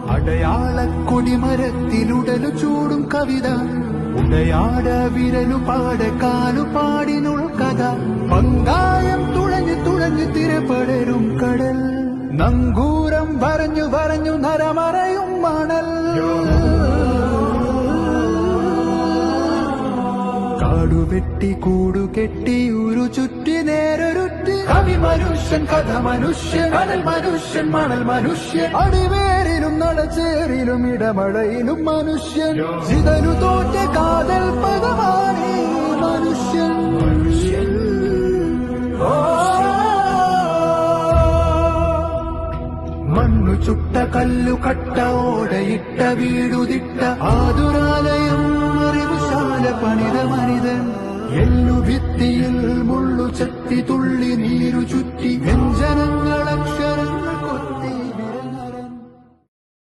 അടയാളക്കൊടിമരത്തിലുടലു ചൂടും കവിത ഉടയാട വിരലു പാട കാലു പാടിനുൾക്കഥ പങ്കായം തുഴഞ്ഞു തുഴഞ്ഞു തിരപടരും കടൽ നങ്കൂരം വരഞ്ഞു വരഞ്ഞു നരമറയും മണൽ കാടുവെട്ടി കൂടുകെട്ടി ഉരു ചുറ്റി നേരൊരുറ്റി കവി മനുഷ്യൻ കഥ മനുഷ്യൻ കടൽ മനുഷ്യൻ മണൽ മനുഷ്യൻ അടിവേരിലും നടച്ചേറിലും ഇടമഴയിലും മനുഷ്യൻ ചിതലു തോറ്റ കാതൽ പദമാണ് മനുഷ്യൻ മനുഷ്യൻ മണ്ണു ചുട്ട കല്ലു കട്ട ഓടയിട്ട വീടുതിട്ട ആതുരാലയം അറിവുശാല പണിത മനിതൻ എല്ലു ഭിത്തിയിൽ മുള്ളു ചത്തി തുള്ളി നീരു ചുറ്റി വ്യഞ്ജനങ്ങളെ